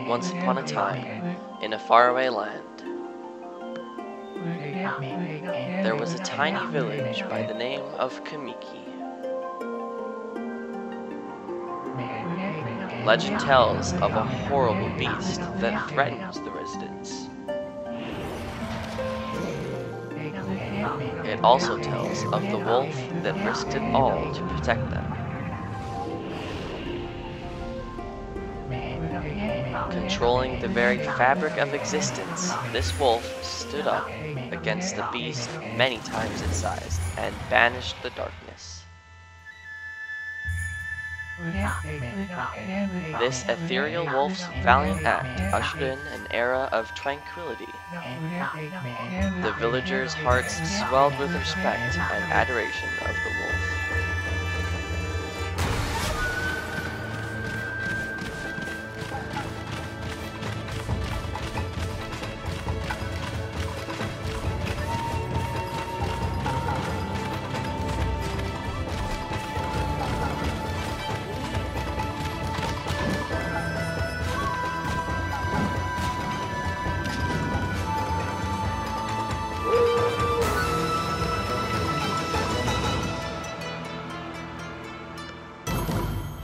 Once upon a time, in a faraway land, there was a tiny village by the name of Kamiki. Legend tells of a horrible beast that threatens the residents. It also tells of the wolf that risked it all to protect them. Controlling the very fabric of existence, this wolf stood up against the beast many times its size and banished the darkness. This ethereal wolf's valiant act ushered in an era of tranquility. The villagers' hearts swelled with respect and adoration of the wolf.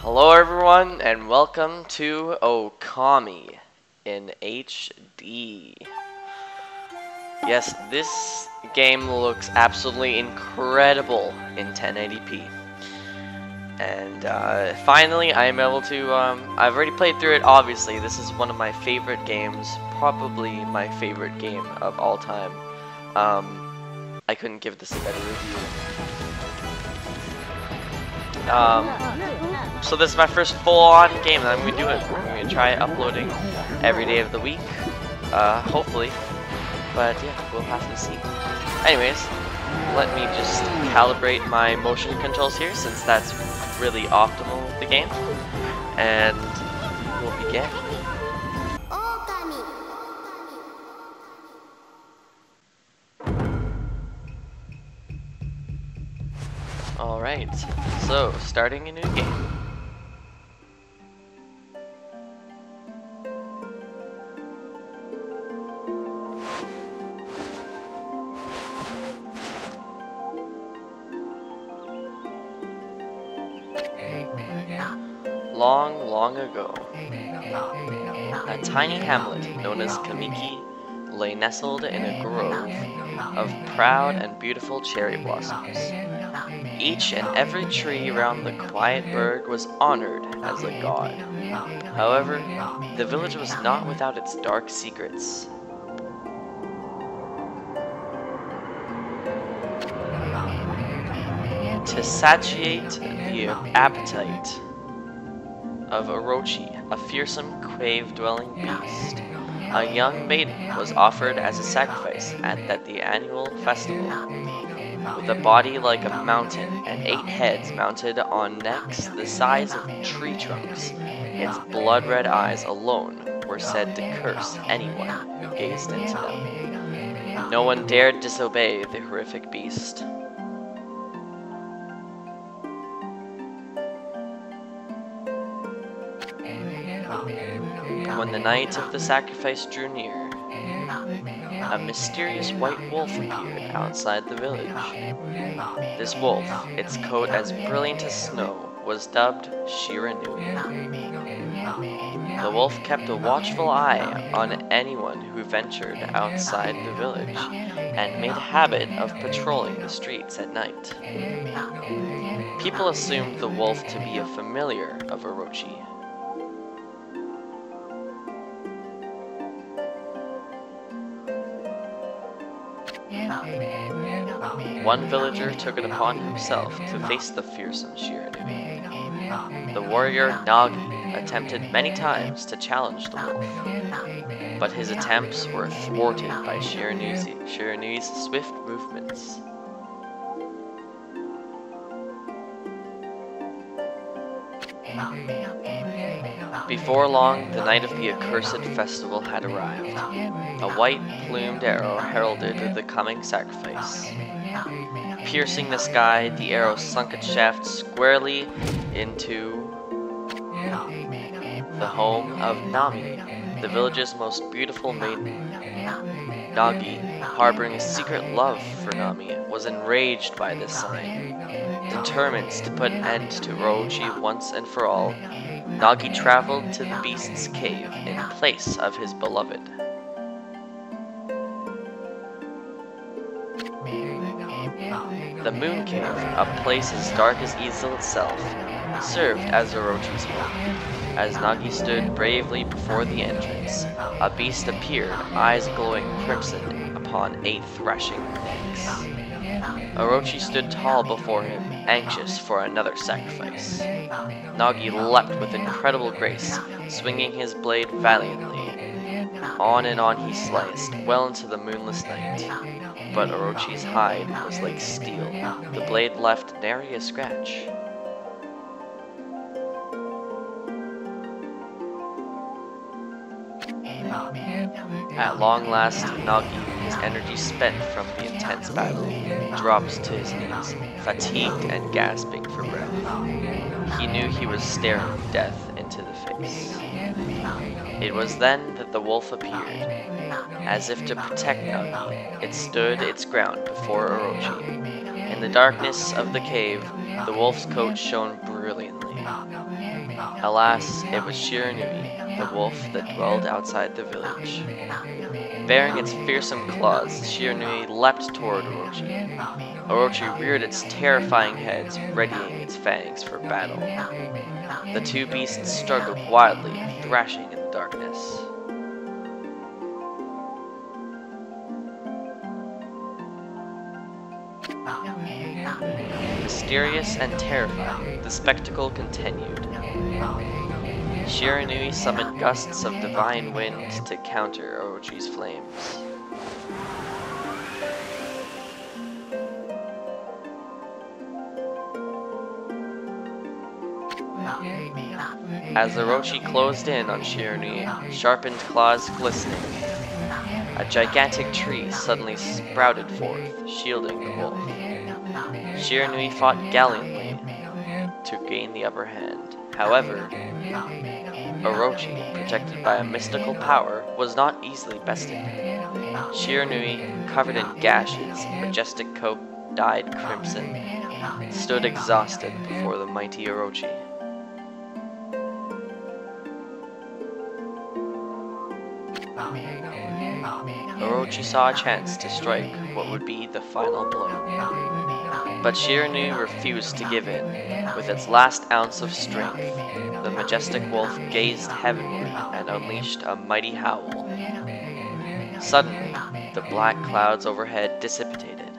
Hello everyone, and welcome to Okami in HD. Yes, this game looks absolutely incredible in 1080p. And finally I am able to, I've already played through it, obviously. This is one of my favorite games, probably my favorite game of all time. I couldn't give this a better review. So this is my first full-on game that I'm going to do it. I'm going to try uploading every day of the week, hopefully, but yeah, we'll have to see. Anyways, let me just calibrate my motion controls here, since that's really optimal with the game, and we'll begin. Alright, so starting a new game. Long, long ago, a tiny hamlet known as Kamiki lay nestled in a grove of proud and beautiful cherry blossoms. Each and every tree around the quiet burg was honored as a god. However, the village was not without its dark secrets. To satiate the appetite of Orochi, a fearsome cave-dwelling beast, a young maiden was offered as a sacrifice at the annual festival. With a body like a mountain and 8 heads mounted on necks the size of tree trunks, its blood-red eyes alone were said to curse anyone who gazed into them. No one dared disobey the horrific beast. When the night of the sacrifice drew near, a mysterious white wolf appeared outside the village. This wolf, its coat as brilliant as snow, was dubbed Shiranu. The wolf kept a watchful eye on anyone who ventured outside the village, and made a habit of patrolling the streets at night. People assumed the wolf to be a familiar of Orochi. One villager took it upon himself to face the fearsome Shiranu. The warrior Nagi attempted many times to challenge the wolf, but his attempts were thwarted by Shiranu's swift movements. Before long, the night of the accursed festival had arrived. A white-plumed arrow heralded the coming sacrifice. Piercing the sky, the arrow sunk its shaft squarely into the home of Nami, the village's most beautiful maiden. Nagi, harboring a secret love for Nami, was enraged by this sign. Determined to put an end to Orochi once and for all, Nagi traveled to the beast's cave in place of his beloved. The Moon Cave, a place as dark as Easel itself, served as Orochi's home. As Nagi stood bravely before the entrance, a beast appeared, eyes glowing crimson upon 8 thrashing necks. Orochi stood tall before him, anxious for another sacrifice. Nagi leapt with incredible grace, swinging his blade valiantly. On and on he sliced, well into the moonless night. But Orochi's hide was like steel. The blade left nary a scratch. At long last, Nagi, his energy spent from the intense battle, dropped to his knees, fatigued and gasping for breath. He knew he was staring death into the face. It was then that the wolf appeared. As if to protect Nagi, it stood its ground before Orochi. In the darkness of the cave, the wolf's coat shone brilliantly. Alas, it was Shiranui, the wolf that dwelled outside the village. Bearing its fearsome claws, Shiranui leapt toward Orochi. Orochi reared its terrifying head, readying its fangs for battle. The two beasts struggled wildly, thrashing in the darkness. Mysterious and terrifying, the spectacle continued. Shiranui summoned gusts of divine wind to counter Orochi's flames. As Orochi closed in on Shiranui, sharpened claws glistening, a gigantic tree suddenly sprouted forth, shielding the wolf. Shiranui fought gallantly to gain the upper hand. However, Orochi, protected by a mystical power, was not easily bested. Shiranui, covered in gashes, majestic coat dyed crimson, stood exhausted before the mighty Orochi. Orochi saw a chance to strike what would be the final blow. But Shiranui refused to give in. With its last ounce of strength, the majestic wolf gazed heavenward and unleashed a mighty howl. Suddenly, the black clouds overhead dissipated.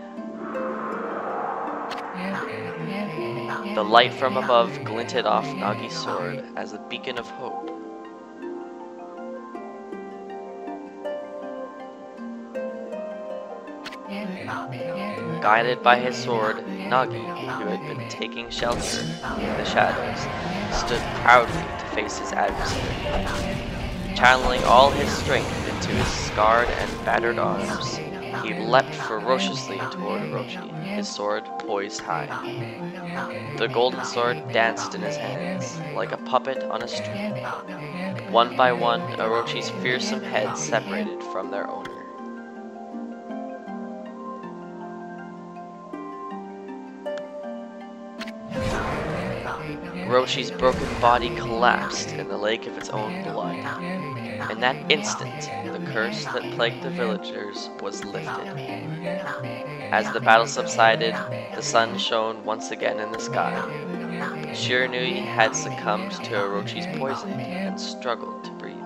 The light from above glinted off Nagi's sword as a beacon of hope. Guided by his sword, Nagi, who had been taking shelter in the shadows, stood proudly to face his adversary. Channeling all his strength into his scarred and battered arms, he leapt ferociously toward Orochi, his sword poised high. The golden sword danced in his hands, like a puppet on a string. One by one, Orochi's fearsome heads separated from their owner. Orochi's broken body collapsed in the lake of its own blood. In that instant, the curse that plagued the villagers was lifted. As the battle subsided, the sun shone once again in the sky. Shiranui had succumbed to Orochi's poison and struggled to breathe.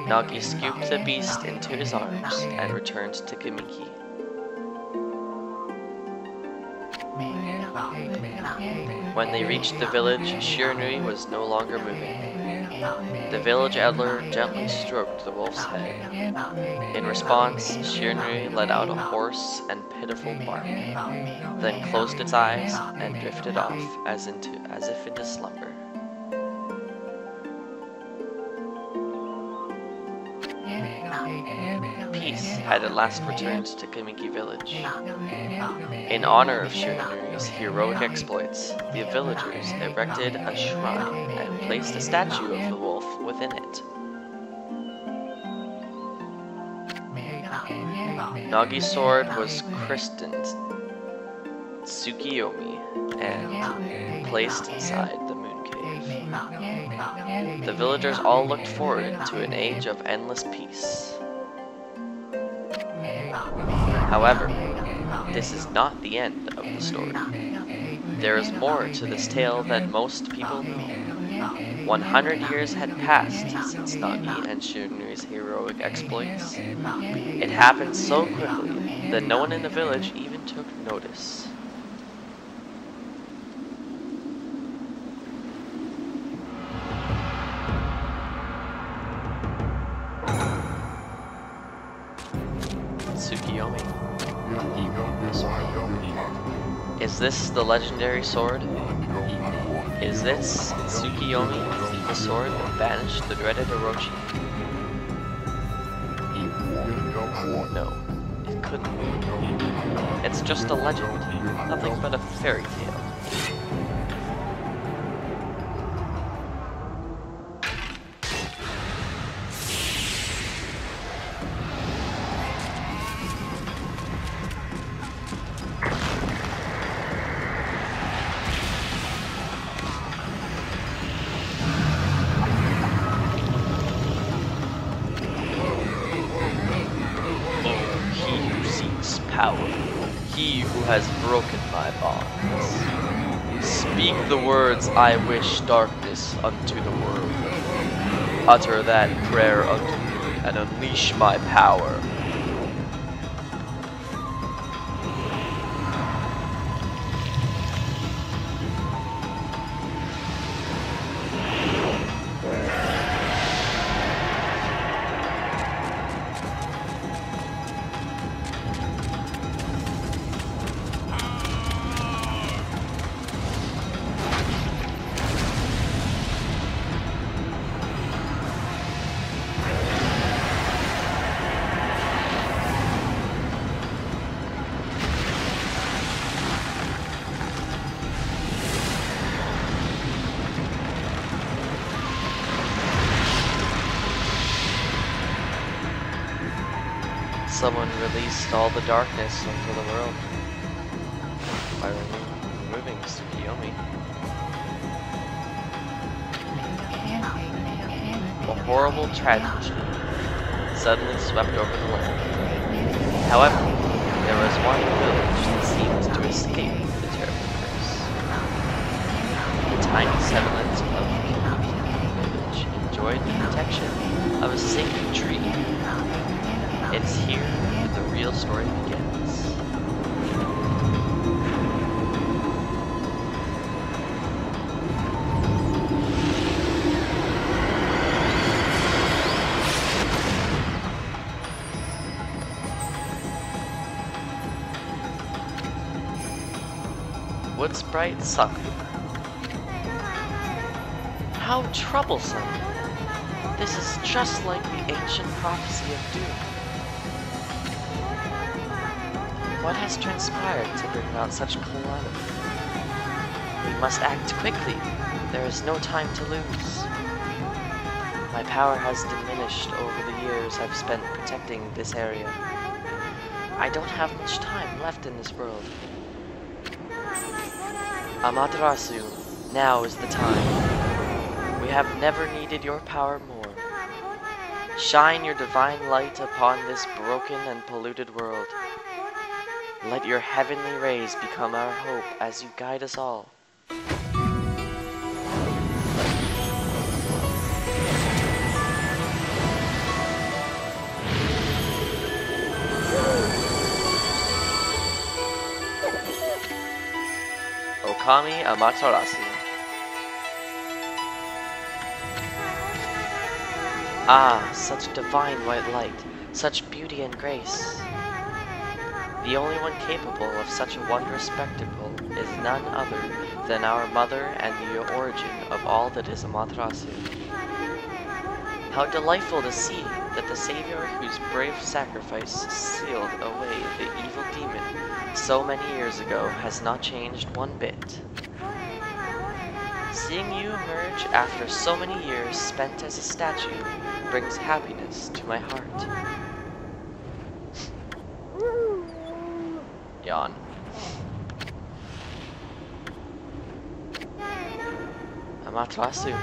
Nagi scooped the beast into his arms and returned to Kamiki. When they reached the village, Shiranui was no longer moving. The village elder gently stroked the wolf's head. In response, Shiranui let out a hoarse and pitiful bark, then closed its eyes and drifted off as if into slumber. Peace had at last returned to Kamiki village. In honor of Shiranui's heroic exploits, the villagers erected a shrine and placed a statue of the wolf within it. Nagi's sword was christened Tsukiyomi and placed inside the moon cave. The villagers all looked forward to an age of endless peace. However, this is not the end of the story. There is more to this tale than most people know. 100 years had passed since Nagi and Shinui's heroic exploits. It happened so quickly that no one in the village even took notice. Tsukiyomi. Is this the legendary sword? Is this Tsukiyomi, the sword that banished the dreaded Orochi? No, it couldn't be. It's just a legend, nothing but a fairy tale. Power, he who has broken my bonds. Speak the words I wish darkness unto the world. Utter that prayer unto me and unleash my power. Someone released all the darkness into the world by removing Tsukiyomi. A horrible tragedy suddenly swept over the land. However, there was one village that seemed to escape the terrible curse. The tiny settlement of Okami village enjoyed the protection of a sacred tree. It's here that the real story begins. Wood Sprite Shockwave. How troublesome! This is just like the ancient prophecy of doom. What has transpired to bring about such calamity? We must act quickly. There is no time to lose. My power has diminished over the years I've spent protecting this area. I don't have much time left in this world. Amaterasu, now is the time. We have never needed your power more. Shine your divine light upon this broken and polluted world. Let your heavenly rays become our hope as you guide us all. Okami Amaterasu. Ah, such divine white light, such beauty and grace. The only one capable of such a wondrous spectacle is none other than our mother and the origin of all that is Amaterasu. How delightful to see that the savior whose brave sacrifice sealed away the evil demon so many years ago has not changed one bit. Seeing you emerge after so many years spent as a statue brings happiness to my heart. Yawn. Amaterasu,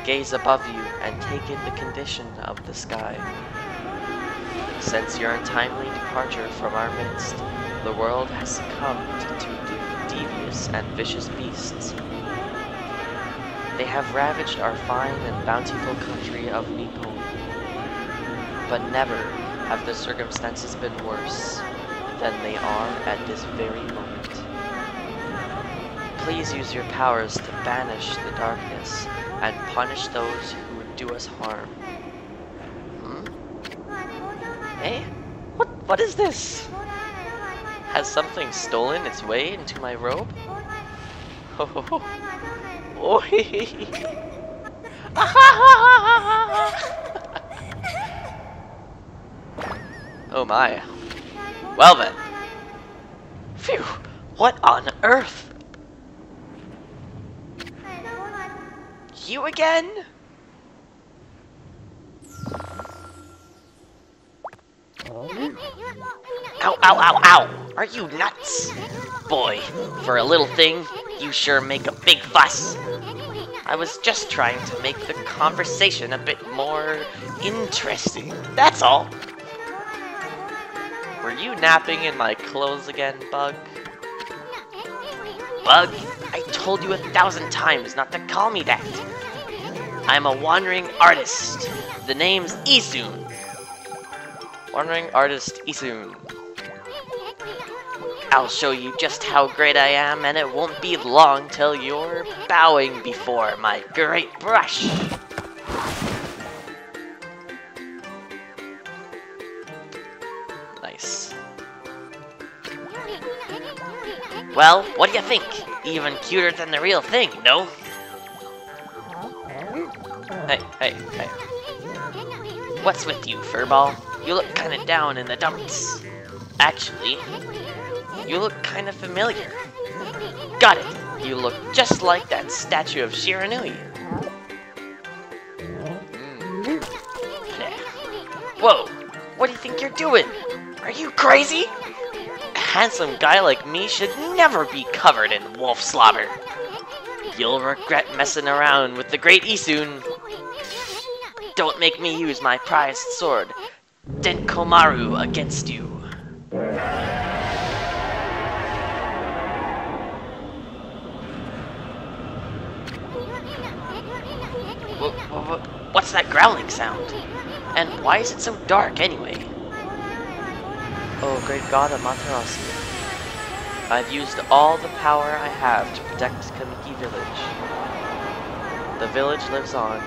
gaze above you and take in the condition of the sky. Since your untimely departure from our midst, the world has succumbed to devious and vicious beasts. They have ravaged our fine and bountiful country of Nippon. But never have the circumstances been worse than they are at this very moment. Please use your powers to banish the darkness and punish those who would do us harm. Eh? What is this? Has something stolen its way into my robe? Oh, oh my. Well then. Phew, what on earth? You again? Ow, ow, ow, ow! Are you nuts? Boy, for a little thing, you sure make a big fuss. I was just trying to make the conversation a bit more interesting, that's all. Were you napping in my clothes again, Bug? Bug, I told you 1,000 times not to call me that. I'm a wandering artist. The name's Isun. Wandering artist Isun. I'll show you just how great I am, and it won't be long till you're bowing before my great brush. Nice. Well, what do you think? Even cuter than the real thing, no? Hey. What's with you, furball? You look kinda down in the dumps. Actually, you look kinda familiar. Got it! You look just like that statue of Shiranui. Whoa! What do you think you're doing? Are you crazy? A handsome guy like me should never be covered in wolf slobber. You'll regret messing around with the great Isun. Don't make me use my prized sword, Denkomaru, against you. What's that growling sound? And why is it so dark anyway? Oh, great god Amaterasu. I've used all the power I have to protect Kamiki Village. The village lives on.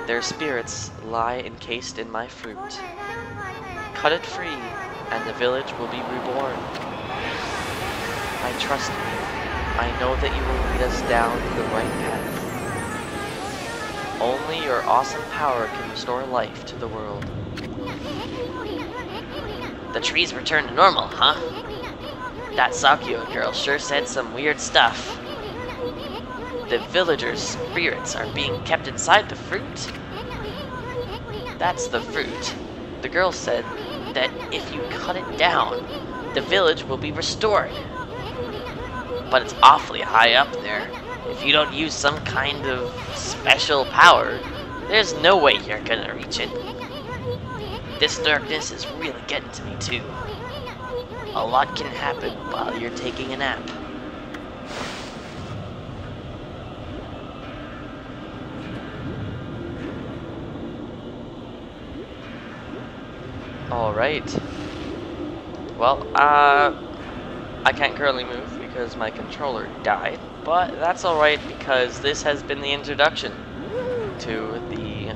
Their spirits lie encased in my fruit. Cut it free, and the village will be reborn. I trust you. I know that you will lead us down the right path. Only your awesome power can restore life to the world. The trees return to normal, huh? That Sakyo girl sure said some weird stuff. The villagers' spirits are being kept inside the fruit? That's the fruit. The girl said that if you cut it down, the village will be restored. But it's awfully high up there. If you don't use some kind of special power, there's no way you're gonna reach it. This darkness is really getting to me too. A lot can happen while you're taking a nap. Alright. Well, I can't currently move because my controller died, but that's alright because this has been the introduction to the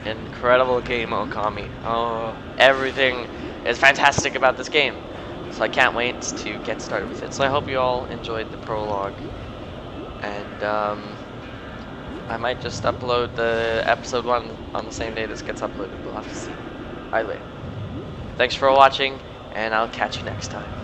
incredible game Okami. Oh, everything is fantastic about this game. So I can't wait to get started with it. So I hope you all enjoyed the prologue. And I might just upload the episode 1 on the same day this gets uploaded. We'll have to see. Either way. Thanks for watching, and I'll catch you next time.